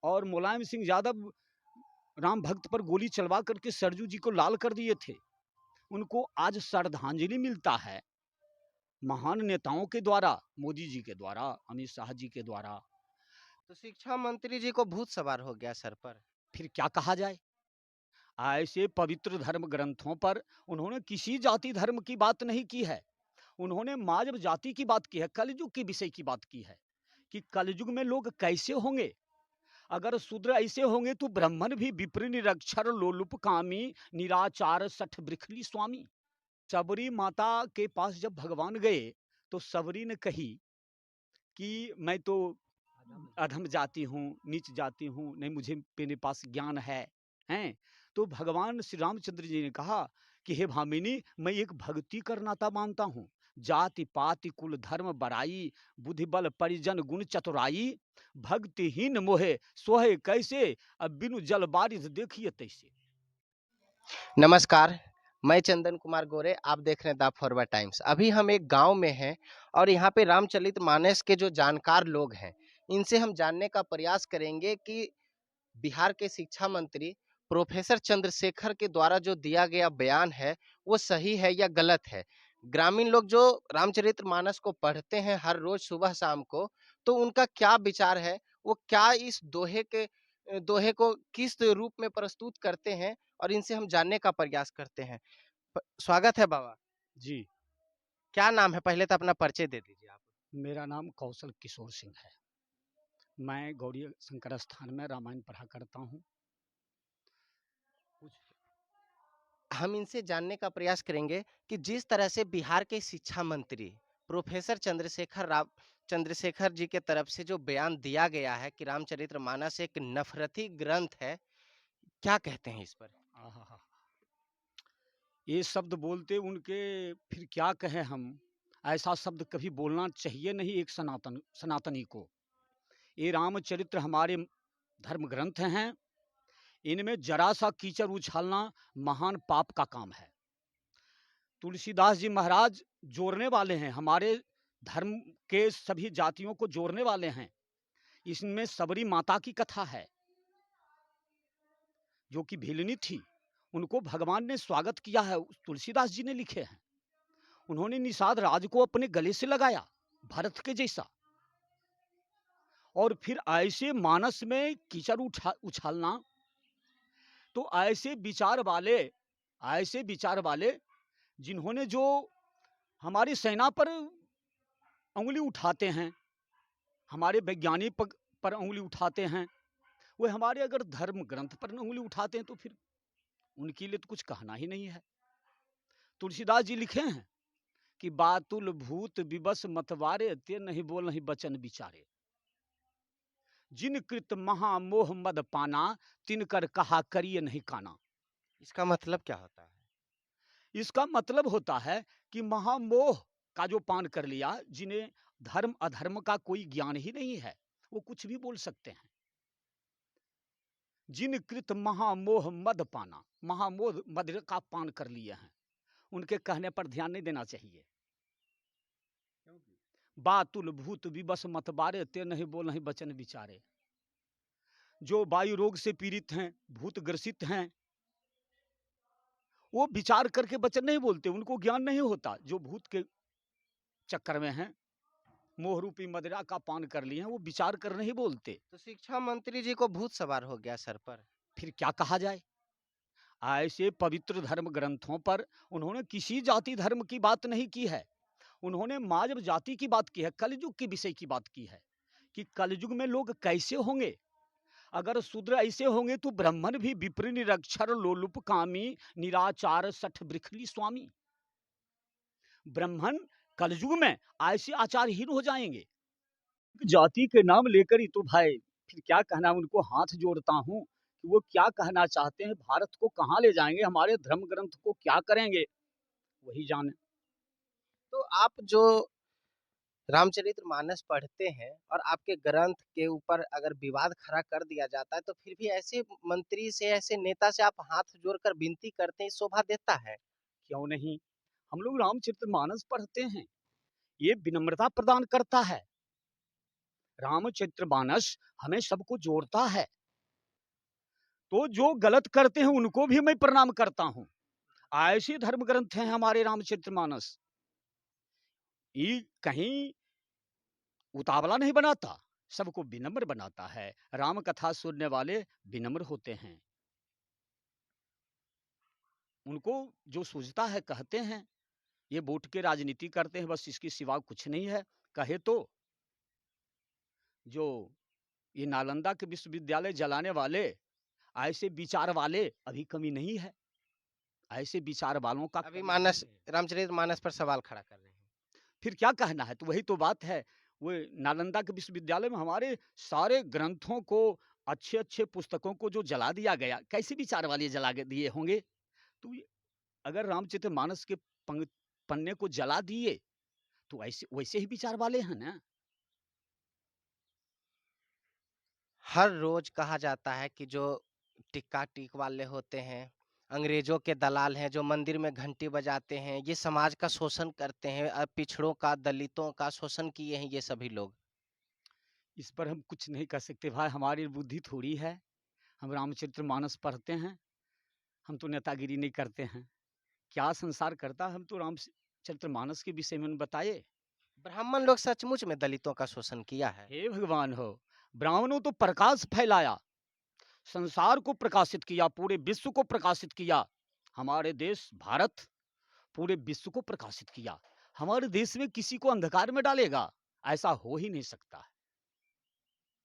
और मुलायम सिंह यादव राम भक्त पर गोली चलवा करके सरजू जी को लाल कर दिए थे। उनको आज श्रद्धांजलि मिलता है महान नेताओं के द्वारा, मोदी जी के द्वारा, अमित शाह जी के द्वारा। तो शिक्षा मंत्री जी को भूत सवार हो गया सर पर। फिर क्या कहा जाए? ऐसे पवित्र धर्म ग्रंथों पर उन्होंने किसी जाति धर्म की बात नहीं की है। उन्होंने मानव जाति की बात की है, कलयुग के विषय की बात की है कि कलयुग में लोग कैसे होंगे। अगर शूद्र ऐसे होंगे तो ब्राह्मण भी विप्र निरक्षर लोलुप कामी निराचार सठ बृखली स्वामी। सबरी माता के पास जब भगवान गए तो सबरी ने कही कि मैं तो अधम जाति हूँ, नीच जाति हूँ, नहीं मुझे मेरे पास ज्ञान है, हैं? तो भगवान श्री रामचंद्र जी ने कहा कि हे भामिनी, मैं एक भक्ति करनाता मानता हूँ। जाति पाति कुल धर्म बराई, बुद्धि बल परिजन गुण चतुराई, भक्तिहीन मोहे सोहे कैसे, अब बिनु जल बारिश देखिए तैसे। नमस्कार, मैं चंदन कुमार गोरे, आप देख रहे हैं द फॉरवर्ड टाइम्स। अभी हम एक गांव में हैं और यहाँ पे रामचरितमानस के जो जानकार लोग हैं, इनसे हम जानने का प्रयास करेंगे कि बिहार के शिक्षा मंत्री प्रोफेसर चंद्रशेखर के द्वारा जो दिया गया बयान है, वो सही है या गलत है। ग्रामीण लोग जो रामचरितमानस को पढ़ते हैं हर रोज सुबह शाम को, तो उनका क्या विचार है, वो क्या इस दोहे को किस रूप में प्रस्तुत करते हैं, और इनसे हम जानने का प्रयास करते हैं। स्वागत है बाबा। जी, क्या नाम है, पहले तो अपना परिचय दे दीजिए आप। मेरा नाम कौशल किशोर सिंह है। मैं गौड़ी शंकर स्थान में रामायण पढ़ा करता हूँ। कुछ हम इनसे जानने का प्रयास करेंगे कि जिस तरह से बिहार के शिक्षा मंत्री प्रोफेसर चंद्रशेखर जी के तरफ से जो बयान दिया गया है कि रामचरितमानस एक नफरती ग्रंथ है, क्या कहते हैं इस पर? आहा, ये शब्द बोलते उनके, फिर क्या कहें हम। ऐसा शब्द कभी बोलना चाहिए नहीं एक सनातनी को। ये रामचरित्र हमारे धर्म ग्रंथ हैं। इनमें जरा सा कीचड़ उछालना महान पाप का काम है। तुलसीदास जी महाराज जोड़ने वाले हैं, हमारे धर्म के सभी जातियों को जोड़ने वाले हैं। इसमें सबरी माता की कथा है, जो कि भिलनी थी। उनको भगवान ने स्वागत किया है, तुलसीदास जी ने लिखे हैं। उन्होंने निषाद राज को अपने गले से लगाया, भरत के जैसा। और फिर ऐसे मानस में कीचड़ उछालना, तो ऐसे विचार वाले जिन्होंने जो हमारी सेना पर उंगली उठाते हैं, हमारे वैज्ञानिक पर उंगली उठाते हैं, वो हमारे अगर धर्म ग्रंथ पर उंगली उठाते हैं तो फिर उनके लिए तो कुछ कहना ही नहीं है। तुलसीदास जी लिखे हैं कि बातुल भूत विबस मतवारे ते नहीं बोल नहीं बचन विचारे, जिन कृत महामोह मद पाना, तिन कर कहा करिए नहीं काना। इसका मतलब क्या होता है? इसका मतलब होता है कि महामोह का जो पान कर लिया, जिन्हें धर्म अधर्म का कोई ज्ञान ही नहीं है, वो कुछ भी बोल सकते हैं। जिन कृत महामोह मद पाना, महामोह मद का पान कर लिए हैं, उनके कहने पर ध्यान नहीं देना चाहिए। बातुल भूत विबस मत बारे ते नहीं बोल नहीं बचन विचारे। जो वायु रोग से पीड़ित हैं, भूत ग्रसित हैं, वो विचार करके वचन नहीं बोलते, उनको ज्ञान नहीं होता। जो भूत के चक्कर में हैं, मोह रूपी मदिरा का पान कर लिए हैं, वो विचार कर नहीं बोलते। तो शिक्षा मंत्री जी को भूत सवार हो गया सर पर। फिर क्या कहा जाए? ऐसे पवित्र धर्म ग्रंथों पर उन्होंने किसी जाति धर्म की बात नहीं की है। उन्होंने मानव जाति की बात की है, कलयुग के विषय की बात की है कि कलयुग में लोग कैसे होंगे। अगर शूद्र ऐसे होंगे तो ब्राह्मण भी विप्र निरक्षर लोलुप कामी निराचार सठ बृखली स्वामी। ब्राह्मण कलयुग में ऐसे आचारहीन हो जाएंगे। जाति के नाम लेकर ही तो भाई, फिर क्या कहना, उनको हाथ जोड़ता हूँ कि वो क्या कहना चाहते हैं, भारत को कहाँ ले जाएंगे, हमारे धर्म ग्रंथ को क्या करेंगे, वही जाने। तो आप जो रामचरितमानस पढ़ते हैं और आपके ग्रंथ के ऊपर अगर विवाद खड़ा कर दिया जाता है, तो फिर भी ऐसे मंत्री से, ऐसे नेता से आप हाथ जोड़कर विनती करते हैं, शोभा देता है? क्यों नहीं, हम लोग रामचरितमानस पढ़ते हैं, ये विनम्रता प्रदान करता है। रामचरितमानस हमें सबको जोड़ता है। तो जो गलत करते हैं उनको भी मैं प्रणाम करता हूं। ऐसे धर्म ग्रंथ हैं हमारे रामचरितमानस। ये कहीं उतावला नहीं बनाता, सबको विनम्र बनाता है। राम कथा सुनने वाले विनम्र होते हैं। उनको जो सूझता है कहते हैं। ये वोट के राजनीति करते हैं, बस इसके सिवा कुछ नहीं है। कहे तो जो ये नालंदा के विश्वविद्यालय जलाने वाले, ऐसे विचार वाले अभी कमी नहीं है। ऐसे विचार वालों का अभी कमी नहीं मानस है। रामचरितमानस पर सवाल खड़ा कर रहे हैं। फिर क्या कहना है? तो वही तो बात है। वो नालंदा के विश्वविद्यालय में हमारे सारे ग्रंथों को, अच्छे-अच्छे पुस्तकों को जो जला दिया गया, कैसे विचार वाले जला के दिए होंगे? तो ये अगर रामचरितमानस के पन्ने को जला दिए, तो ऐसे वैसे ही विचार वाले हैं ना। हर रोज कहा जाता है कि जो टिक्का टिक वाले होते हैं, अंग्रेजों के दलाल हैं, जो मंदिर में घंटी बजाते हैं, ये समाज का शोषण करते हैं, पिछड़ों का, दलितों का शोषण किए हैं ये सभी लोग। इस पर हम कुछ नहीं कर सकते भाई, हमारी बुद्धि थोड़ी है। हम रामचरितमानस पढ़ते हैं, हम तो नेतागिरी नहीं करते हैं। क्या संसार करता है, हम तो रामचरितमानस के विषय में बताए। ब्राह्मण लोग सचमुच में दलितों का शोषण किया है। हे भगवान हो! ब्राह्मणों तो प्रकाश फैलाया, संसार को प्रकाशित किया, पूरे विश्व को प्रकाशित किया। हमारे देश भारत पूरे विश्व को प्रकाशित किया। हमारे देश में किसी को अंधकार में डालेगा? ऐसा हो ही नहीं सकता है।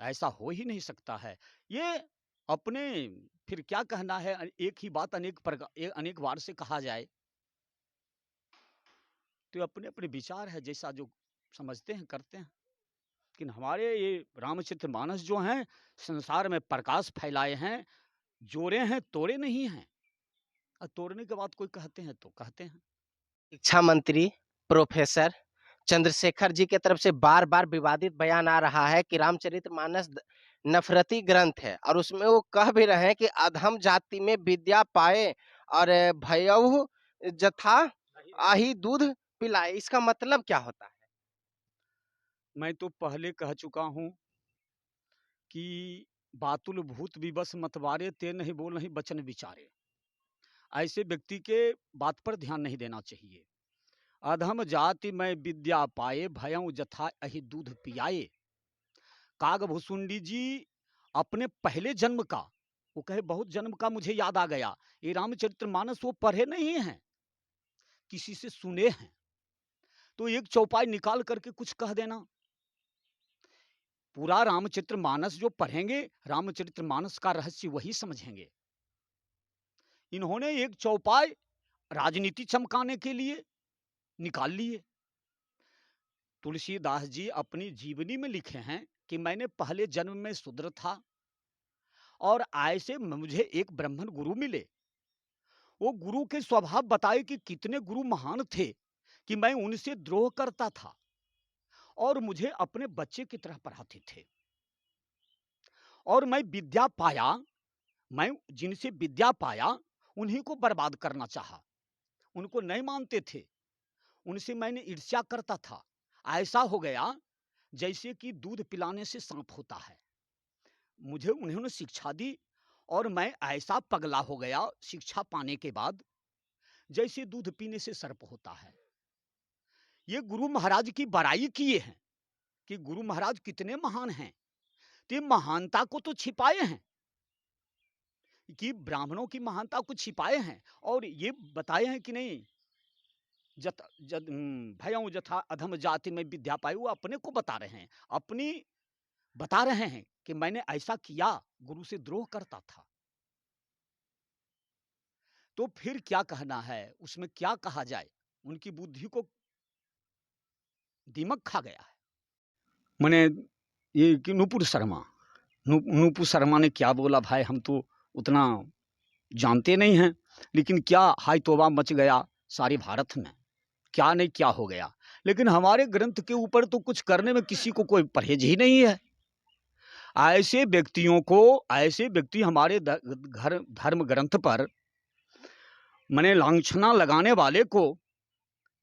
ऐसा हो ही नहीं सकता है। ये अपने फिर क्या कहना है, एक ही बात अनेक बार से कहा जाए, तो अपने-अपने विचार है, जैसा जो समझते हैं, करते हैं। लेकिन हमारे ये रामचरितमानस जो हैं, संसार में प्रकाश फैलाए हैं, जोड़े हैं, तोड़े नहीं हैं। और तोड़ने के बाद कोई कहते हैं तो कहते हैं। शिक्षा मंत्री प्रोफेसर चंद्रशेखर जी की तरफ से बार-बार विवादित बयान आ रहा है कि रामचरितमानस नफरती ग्रंथ है और उसमें वो कह भी रहे हैं कि अधम जाति में विद्या पाए और भयउ जथा आही दूध पिलाए। इसका मतलब क्या होता है? मैं तो पहले कह चुका हूँ कि बातुल भूत विवश मतवारे, ते नहीं बोल नहीं बचन विचारे। ऐसे व्यक्ति के बात पर ध्यान नहीं देना चाहिए। अधम जाति में विद्या पाए, भयउ जथा अहि दूध पियाए। कागभूसुंडी जी अपने पहले जन्म का, वो कहे बहुत जन्म का मुझे याद आ गया। ये रामचरितमानस वो पढ़े नहीं हैं, किसी से सुने हैं। तो एक चौपाई निकाल करके कुछ कह देना। पूरा रामचरितमानस जो पढ़ेंगे, रामचरितमानस का रहस्य वही समझेंगे। इन्होंने एक चौपाई राजनीति चमकाने के लिए निकाल लिए। तुलसीदास जी अपनी जीवनी में लिखे हैं कि मैंने पहले जन्म में शूद्र था और ऐसे मुझे एक ब्राह्मण गुरु मिले। वो गुरु के स्वभाव बताए कि कितने गुरु महान थे कि मैं उनसे द्रोह करता था और मुझे अपने बच्चे की तरह पढ़ाते थे। और मैं विद्या पाया, मैं जिनसे विद्या पाया उन्हीं को बर्बाद करना चाहा। उनको नहीं मानते थे, उनसे मैंने ईर्ष्या करता था। ऐसा हो गया जैसे कि दूध पिलाने से सांप होता है। मुझे उन्होंने शिक्षा दी और मैं ऐसा पगला हो गया शिक्षा पाने के बाद, जैसे दूध पीने से सर्प होता है। ये गुरु महाराज की बड़ाई किए हैं कि गुरु महाराज कितने महान हैं। तो महानता को तो छिपाए हैं कि ब्राह्मणों की महानता को छिपाए हैं और ये बताए हैं कि नहीं, भयउ जथा अधम जाति में विद्या पाई। वो अपने को बता रहे हैं, अपनी बता रहे हैं कि मैंने ऐसा किया, गुरु से द्रोह करता था। तो फिर क्या कहना है, उसमें क्या कहा जाए? उनकी बुद्धि को दीमक खा गया है। मैंने ये कि नूपुर शर्मा, नूपुर शर्मा ने क्या बोला भाई, हम तो उतना जानते नहीं हैं, लेकिन क्या हाय तौबा मच गया सारे भारत में। क्या नहीं क्या हो गया। लेकिन हमारे ग्रंथ के ऊपर तो कुछ करने में किसी को कोई परहेज ही नहीं है। ऐसे व्यक्तियों को, ऐसे व्यक्ति हमारे घर धर्म ग्रंथ पर मने लांछना लगाने वाले को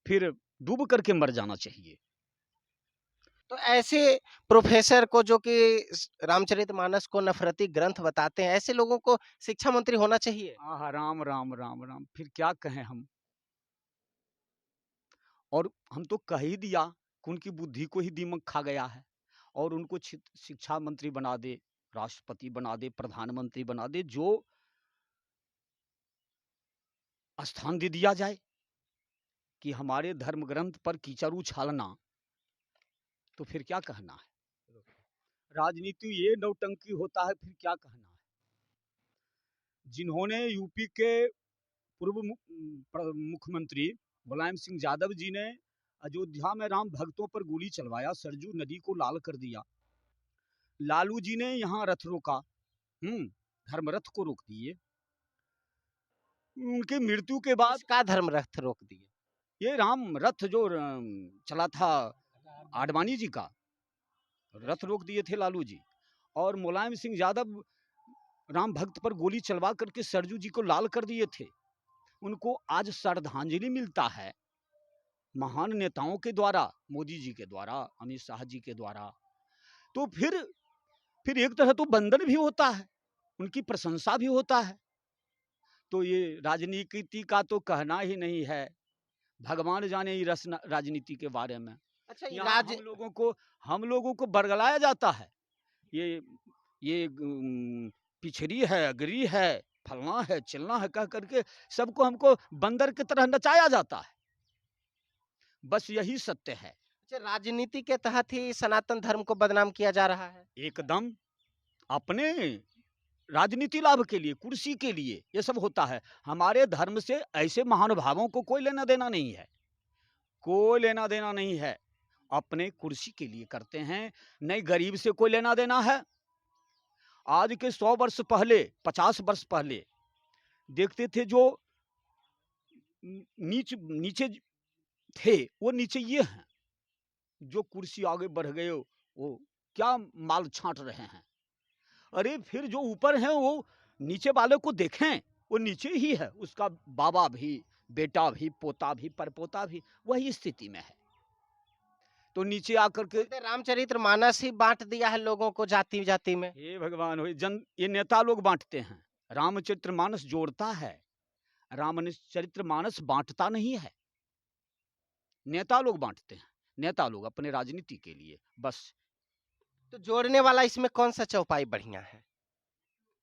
फिर डूब करके मर जाना चाहिए। तो ऐसे प्रोफेसर को जो कि रामचरितमानस को नफरती ग्रंथ बताते हैं, ऐसे लोगों को शिक्षा मंत्री होना चाहिए। आह! राम, राम, राम, राम! फिर क्या कहें हम? और हम तो कह ही दिया कि उनकी बुद्धि को ही दीमक खा गया है और उनको शिक्षा मंत्री बना दे, राष्ट्रपति बना दे, प्रधानमंत्री बना दे, जो स्थान दे दिया जाए कि हमारे धर्म ग्रंथ पर कीचड़ उछालना, तो फिर क्या कहना है? राजनीति ये नौटंकी होता है, फिर क्या कहना है? जिन्होंने यूपी के मुख्यमंत्री मुलायम सिंह यादव जी ने अयोध्या में राम भक्तों पर गोली चलवाया, सरजू नदी को लाल कर दिया। लालू जी ने यहाँ रथ रोका, धर्म रथ को रोक दिए। उनकी मृत्यु के बाद किसका धर्म रथ रोक दिए? ये राम रथ जो चला था आडवाणी जी का, रथ रोक दिए थे लालू जी। और मुलायम सिंह यादव राम भक्त पर गोली चलवा करके सरजू जी को लाल कर दिए थे। उनको आज श्रद्धांजलि मिलता है महान नेताओं के द्वारा, मोदी जी के द्वारा, अमित शाह जी के द्वारा। तो फिर एक तरह तो बंधन भी होता है, उनकी प्रशंसा भी होता है। तो ये राजनीति का तो कहना ही नहीं है। भगवान जाने ये राजनीति के बारे में। अच्छा, ये यहाँ हम लोगों को बरगलाया जाता है। ये पिछड़ी है, अगरी है, फलना है, चिलना है कह करके सबको हमको बंदर की तरह नचाया जाता है। बस यही सत्य है। अच्छा, राजनीति के तहत ही सनातन धर्म को बदनाम किया जा रहा है। एकदम अपने राजनीति लाभ के लिए, कुर्सी के लिए ये सब होता है। हमारे धर्म से ऐसे महानुभावों को कोई लेना देना नहीं है, कोई लेना देना नहीं है। अपने कुर्सी के लिए करते हैं, नहीं गरीब से कोई लेना देना है। आज के 100 वर्ष पहले, 50 वर्ष पहले देखते थे जो नीचे थे, वो नीचे ये हैं। जो कुर्सी आगे बढ़ गए, वो क्या माल छांट रहे हैं। अरे फिर जो ऊपर हैं वो नीचे वाले को देखें, वो नीचे ही है, उसका बाबा भी, बेटा भी, पोता भी, परपोता भी वही स्थिति में है। तो नीचे आकर के रामचरितमानस ही बांट दिया है लोगों को जाति जाति में। हे भगवान, हो ये नेता लोग बांटते हैं। रामचरितमानस जोड़ता है, रामचरितमानस बांटता नहीं है। नेता लोग बांटते हैं, नेता लोग अपने राजनीति के लिए बस। तो जोड़ने वाला इसमें कौन सा चौपाई बढ़िया है?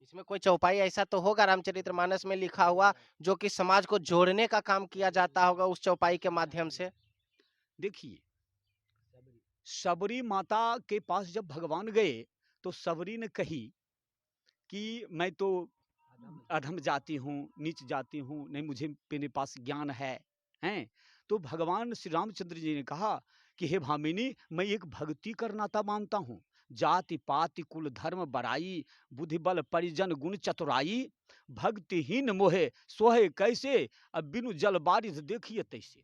इसमें कोई चौपाई ऐसा तो होगा रामचरितमानस में लिखा हुआ जो कि समाज को जोड़ने का काम किया जाता होगा उस चौपाई के माध्यम से। देखिए, सबरी माता के पास जब भगवान गए तो सबरी ने कही कि मैं तो अधम जाति हूँ, नीच जाति हूँ, नहीं मुझे मेरे पास ज्ञान है, हैं? तो भगवान श्री रामचंद्र जी ने कहा कि हे भामिनी, मैं एक भक्ति कर नाता मानता हूँ। जाति पाति कुल धर्म बराई, बुद्धि बल परिजन गुण चतुराई, भक्तिहीन मोहे सोहे कैसे, अब बिनु जल बारिश देखिए तैसे।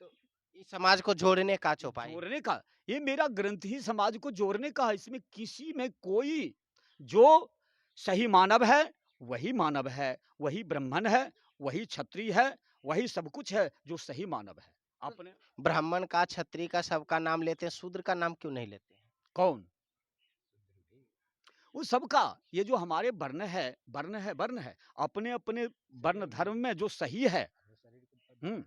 तो इस समाज को जोड़ने का चौपाई, जोड़ने का, ये मेरा ग्रंथ ही समाज को जोड़ने का है। इसमें किसी में कोई, जो सही मानव है वही मानव है, वही ब्राह्मण है, वही क्षत्रिय है, वही सब कुछ है जो सही मानव है। अपने ब्राह्मण का, क्षत्रिय का सबका नाम लेते हैं, शूद्र का नाम क्यों नहीं लेते हैं? कौन? वो सबका, ये जो हमारे वर्ण है, अपने अपने वर्ण धर्म में जो सही है, हम्म,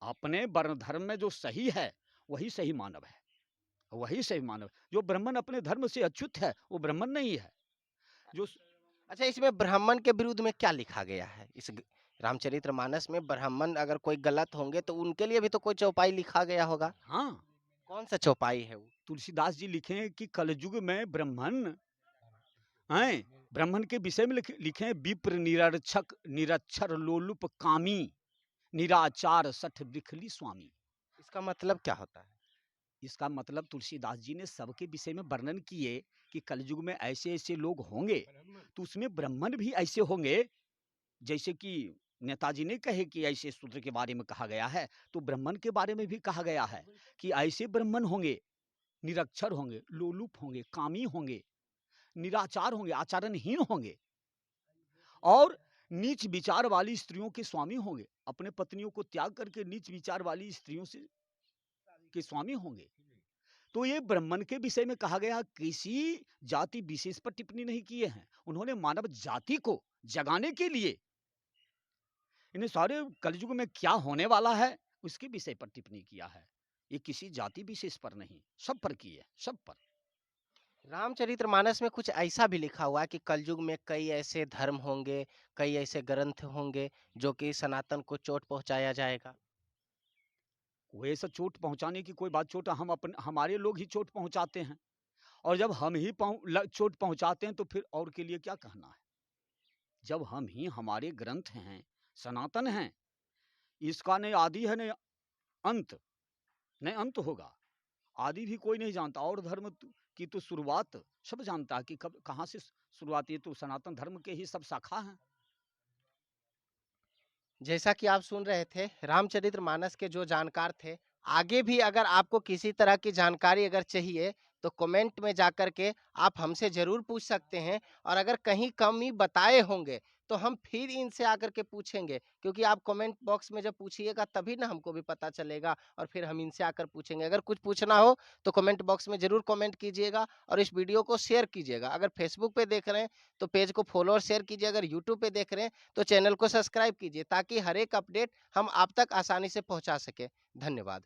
अपने वर्ण धर्म में जो सही है वही सही मानव है, वही सही मानव। जो ब्राह्मण अपने धर्म से अच्युत है वो ब्राह्मण नहीं है। जो अच्छा, इसमें ब्राह्मण के विरुद्ध में क्या लिखा गया है? रामचरितमानस में ब्राह्मण अगर कोई गलत होंगे तो उनके लिए भी तो कोई चौपाई लिखा गया होगा। हाँ, कौन सा चौपाई है वो? तुलसीदास जी लिखे कि कलयुग में ब्राह्मण हैं, ब्राह्मण के विषय में लिखे विप्र निरक्षक निरक्षर लोलुप कामी, निराचार सठ बिखली स्वामी। इसका मतलब क्या होता है? इसका मतलब तुलसीदास जी ने सबके विषय में वर्णन किए कि कलयुग में ऐसे ऐसे लोग होंगे, तो उसमें ब्राह्मण भी ऐसे होंगे। जैसे कि नेताजी ने कहे कि ऐसे शूद्र के बारे में कहा गया है, तो ब्राह्मण के बारे में भी कहा गया है कि ऐसे ब्राह्मण होंगे, निरक्षर होंगे, लोलुप होंगे, कामी होंगे, निराचार होंगे, आचरणहीन होंगे, और नीच विचार वाली स्त्रियों के स्वामी होंगे। अपने पत्नियों को त्याग करके नीच विचार वाली स्त्रियों से के स्वामी होंगे। तो ये ब्राह्मण के विषय में कहा गया किसी जाति विशेष पर टिप्पणी नहीं किए हैं। उन्होंने मानव जाति को जगाने के लिए इन्हें सारे कलयुग में क्या होने वाला है उसके विषय पर टिप्पणी किया है। ये किसी जाति विशेष पर नहीं, सब पर की है, सब पर। रामचरितमानस में कुछ ऐसा भी लिखा हुआ है कि कलयुग में कई ऐसे धर्म होंगे, कई ऐसे ग्रंथ होंगे जो कि सनातन को चोट पहुंचाया जाएगा। कोई ऐसा चोट पहुंचाने की कोई बात, चोट हम अपन हमारे लोग ही चोट पहुंचाते हैं। और जब हम ही चोट पहुंचाते हैं तो फिर और के लिए क्या कहना है। जब हम ही, हमारे ग्रंथ हैं, सनातन हैं, इसका नहीं आदि है नहीं अंत, नहीं अंत होगा। आदि भी कोई नहीं जानता और धर्म की तो शुरुआत सब जानता है कि कब कहाँ से शुरुआत। ये तो सनातन धर्म के ही सब शाखा हैं। जैसा कि आप सुन रहे थे, रामचरितमानस के जो जानकार थे, आगे भी अगर आपको किसी तरह की जानकारी अगर चाहिए, तो कमेंट में जाकर के आप हमसे ज़रूर पूछ सकते हैं और अगर कहीं कमी बताए होंगे, तो हम फिर इनसे आकर के पूछेंगे क्योंकि आप कमेंट बॉक्स में जब पूछिएगा तभी ना हमको भी पता चलेगा और फिर हम इनसे आकर पूछेंगे। अगर कुछ पूछना हो, तो कमेंट बॉक्स में ज़रूर कमेंट कीजिएगा और इस वीडियो को शेयर कीजिएगा। अगर फेसबुक पे देख रहे हैं, तो पेज को फॉलो और शेयर कीजिए। अगर यूट्यूब पे देख रहे हैं, तो चैनल को सब्सक्राइब कीजिए ताकि हर एक अपडेट हम आप तक आसानी से पहुंचा सके। धन्यवाद।